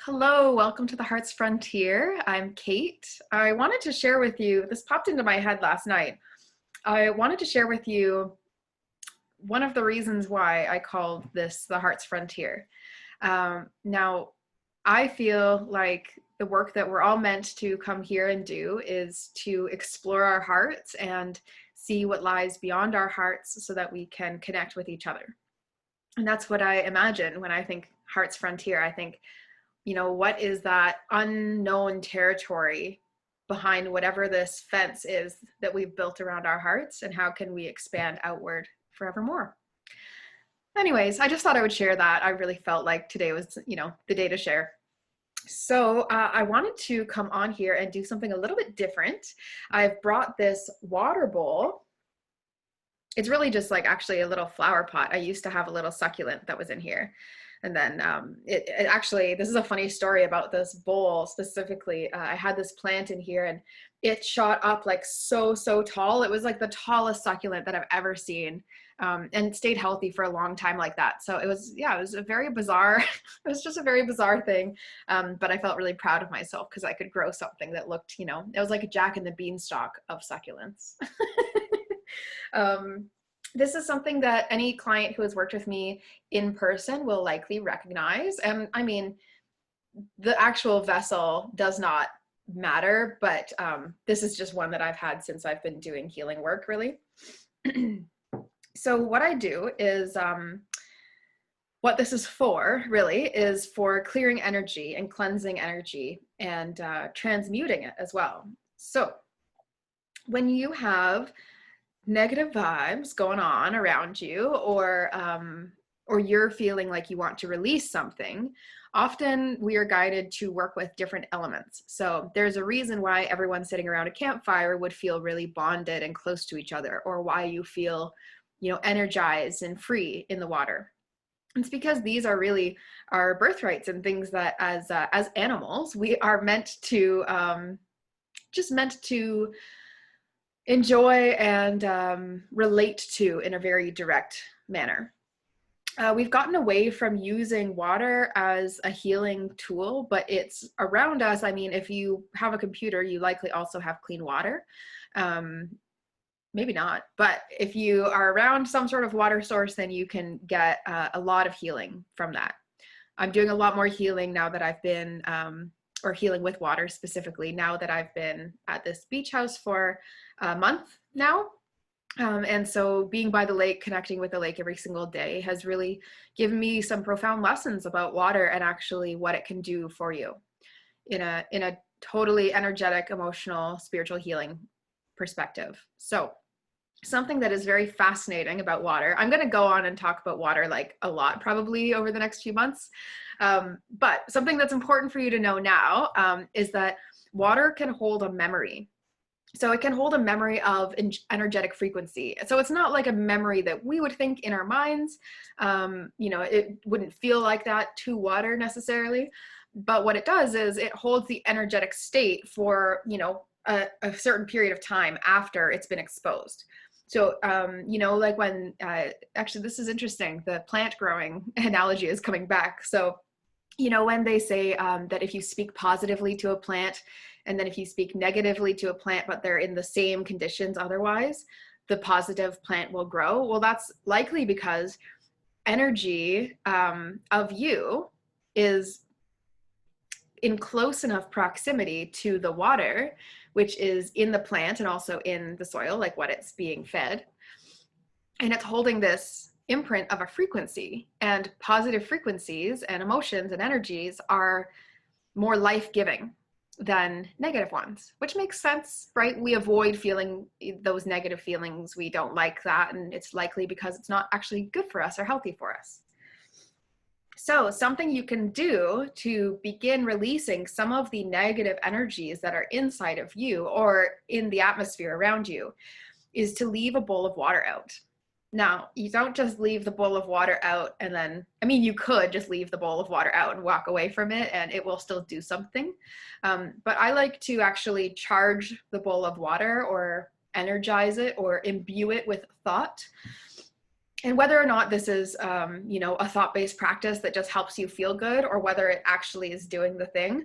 Hello, welcome to the Heart's Frontier. I'm Kate. I wanted to share with you, this popped into my head last night. I wanted to share with you one of the reasons why I called this the Heart's Frontier. Now, I feel like the work that we're all meant to come here and do is to explore our hearts and see what lies beyond our hearts so that we can connect with each other. And that's what I imagine when I think Heart's Frontier. I think, what is that unknown territory behind whatever this fence is that we've built around our hearts, and how can we expand outward forevermore? Anyways, I just thought I would share that. I really felt like today was, the day to share. So I wanted to come on here and do something a little bit different. I've brought this water bowl. It's really just like actually a little flower pot. I used to have a little succulent that was in here. And then it actually, this is a funny story about this bowl specifically. I had this plant in here and it shot up like so tall. It was like the tallest succulent that I've ever seen, and stayed healthy for a long time like that. So it was a very bizarre, it was just a very bizarre thing. But I felt really proud of myself because I could grow something that looked, it was like a Jack and the Beanstalk of succulents. Um, this is something that any client who has worked with me in person will likely recognize. And I mean, the actual vessel does not matter, but this is just one that I've had since I've been doing healing work, really. So what I do is, what this is for, really, is for clearing energy and cleansing energy and transmuting it as well. So when you have negative vibes going on around you, or you're feeling like you want to release something, often we are guided to work with different elements. So there's a reason why everyone sitting around a campfire would feel really bonded and close to each other, or why you feel, energized and free in the water. It's because these are really our birthrights and things that as animals we are meant to just meant to enjoy and relate to in a very direct manner. We've gotten away from using water as a healing tool, but it's around us. I mean, if you have a computer, you likely also have clean water. Maybe not, but if you are around some sort of water source, then you can get a lot of healing from that. I'm doing a lot more healing now that I've been, or healing with water specifically, now that I've been at this beach house for a month now. And so being by the lake, connecting with the lake every single day has really given me some profound lessons about water and actually what it can do for you in a totally energetic, emotional, spiritual healing perspective. So something that is very fascinating about water. I'm going to go on and talk about water like a lot probably over the next few months. But something that's important for you to know now is that water can hold a memory. So it can hold a memory of energetic frequency. So it's not like a memory that we would think in our minds. It wouldn't feel like that to water necessarily. But what it does is it holds the energetic state for, a certain period of time after it's been exposed. So, like when, actually, this is interesting. The plant growing analogy is coming back. So, when they say that if you speak positively to a plant, and then if you speak negatively to a plant, but they're in the same conditions otherwise, the positive plant will grow. Well, that's likely because energy of you is in close enough proximity to the water, which is in the plant and also in the soil, like what it's being fed. And it's holding this imprint of a frequency, and positive frequencies and emotions and energies are more life-giving than negative ones, which makes sense, right? We avoid feeling those negative feelings. We don't like that. And it's likely because it's not actually good for us or healthy for us. So something you can do to begin releasing some of the negative energies that are inside of you or in the atmosphere around you is to leave a bowl of water out. Now, you don't just leave the bowl of water out and then, I mean, you could just leave the bowl of water out and walk away from it and it will still do something. But I like to actually charge the bowl of water or energize it or imbue it with thought. And whether or not this is, you know, a thought-based practice that just helps you feel good, or whether it actually is doing the thing,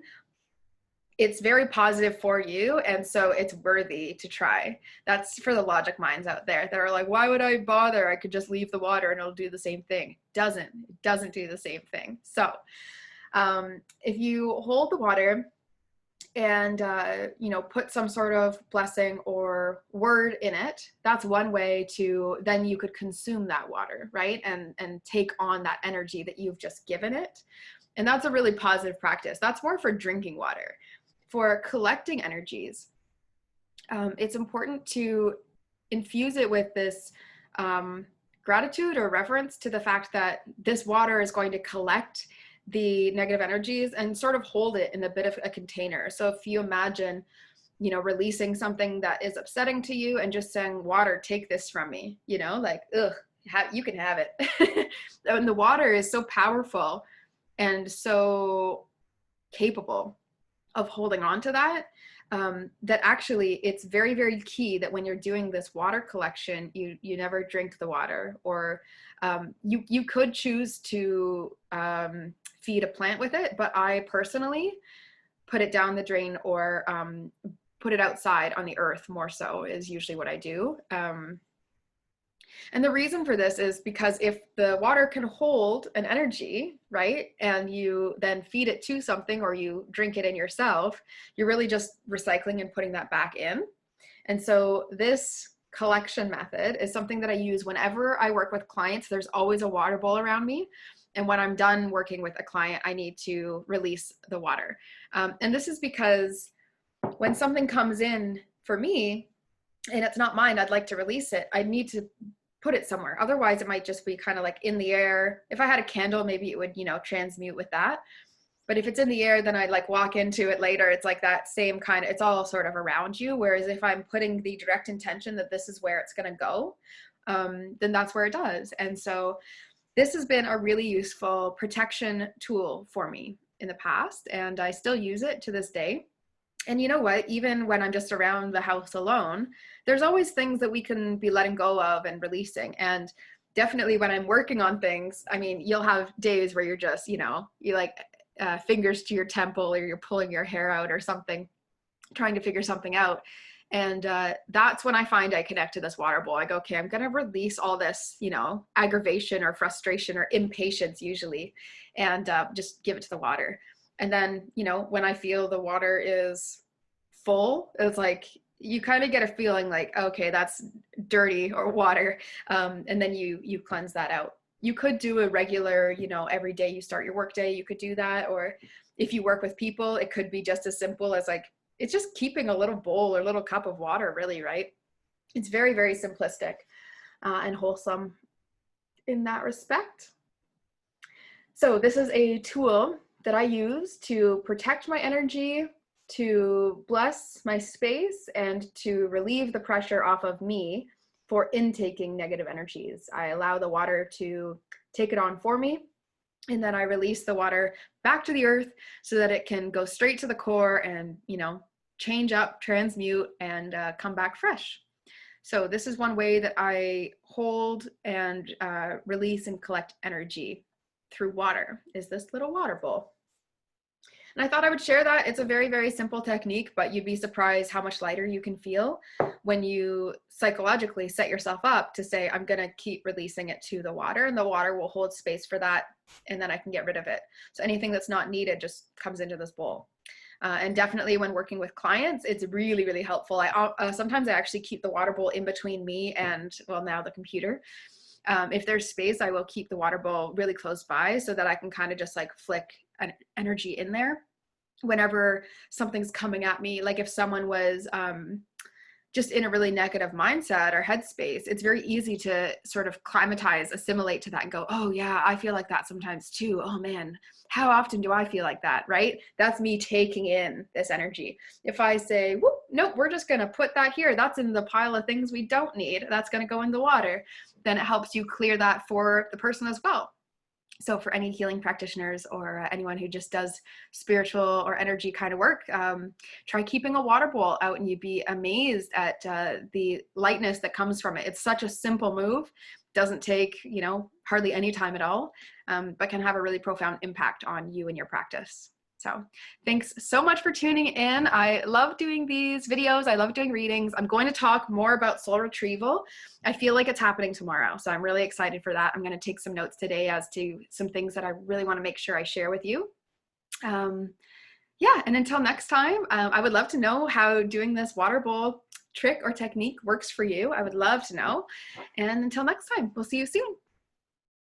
it's very positive for you, and so it's worthy to try. That's for the logic minds out there that are like, why would I bother? I could just leave the water and it'll do the same thing. It doesn't do the same thing. So if you hold the water and you know, put some sort of blessing or word in it, that's one way to, then you could consume that water, right, and take on that energy that you've just given it. And that's a really positive practice. That's more for drinking water. For collecting energies, it's important to infuse it with this gratitude or reverence to the fact that this water is going to collect the negative energies and sort of hold it in a bit of a container. So if you imagine, you know, releasing something that is upsetting to you and just saying, water, take this from me, you know, like, ugh, you can have it. And the water is so powerful and so capable of holding on to that, that actually it's very, very key that when you're doing this water collection, you never drink the water, or you could choose to feed a plant with it, but I personally put it down the drain, or put it outside on the earth, more so is usually what I do. And the reason for this is because if the water can hold an energy, right, and you then feed it to something, or you drink it in yourself, you're really just recycling and putting that back in. And so this collection method is something that I use whenever I work with clients. There's always a water bowl around me. And when I'm done working with a client, I need to release the water. And this is because when something comes in for me and it's not mine, I'd like to release it, I need to put it somewhere. Otherwise it might just be kind of like in the air. If I had a candle, maybe it would, you know, transmute with that. But if it's in the air, then I'd like walk into it later. It's like that same kind of, it's all sort of around you. Whereas if I'm putting the direct intention that this is where it's going to go, then that's where it does. And so this has been a really useful protection tool for me in the past, and I still use it to this day. And you know what, even when I'm just around the house alone, there's always things that we can be letting go of and releasing. And definitely when I'm working on things, I mean, you'll have days where you're just, you know, you like fingers to your temple, or you're pulling your hair out or something, trying to figure something out. And that's when I find I connect to this water bowl. I go, okay, I'm going to release all this, you know, aggravation or frustration or impatience usually, and just give it to the water. And then, you know, when I feel the water is full, it's like you kind of get a feeling like, okay, that's dirty or water. And then you cleanse that out. You could do a regular, you know, every day you start your work day, you could do that. Or if you work with people, it could be just as simple as like, it's just keeping a little bowl or little cup of water, really, right? It's very, very simplistic and wholesome in that respect. So this is a tool that I use to protect my energy, to bless my space, and to relieve the pressure off of me for intaking negative energies. I allow the water to take it on for me, and then I release the water back to the earth so that it can go straight to the core and, you know, change up, transmute, and come back fresh. So this is one way that I hold and release and collect energy through water, is this little water bowl. And I thought I would share that. It's a very, very simple technique, but you'd be surprised how much lighter you can feel when you psychologically set yourself up to say, I'm going to keep releasing it to the water, and the water will hold space for that, and then I can get rid of it. So anything that's not needed just comes into this bowl. And definitely when working with clients, it's really, really helpful. Sometimes I actually keep the water bowl in between me and, well, now the computer. If there's space, I will keep the water bowl really close by so that I can kind of just like flick an energy in there whenever something's coming at me. Like if someone was just in a really negative mindset or headspace, it's very easy to sort of assimilate to that and go, oh yeah, I feel like that sometimes too. Oh man, how often do I feel like that, right? That's me taking in this energy. If I say, whoop, nope, we're just gonna put that here, that's in the pile of things we don't need, that's gonna go in the water, then it helps you clear that for the person as well. So for any healing practitioners or anyone who just does spiritual or energy kind of work, try keeping a water bowl out and you'd be amazed at the lightness that comes from it. It's such a simple move. doesn't take, you know, hardly any time at all, but can have a really profound impact on you and your practice. So thanks so much for tuning in. I love doing these videos. I love doing readings. I'm going to talk more about soul retrieval. I feel like it's happening tomorrow, so I'm really excited for that. I'm going to take some notes today as to some things that I really want to make sure I share with you. Yeah, and until next time, I would love to know how doing this water bowl trick or technique works for you. I would love to know. And until next time, we'll see you soon.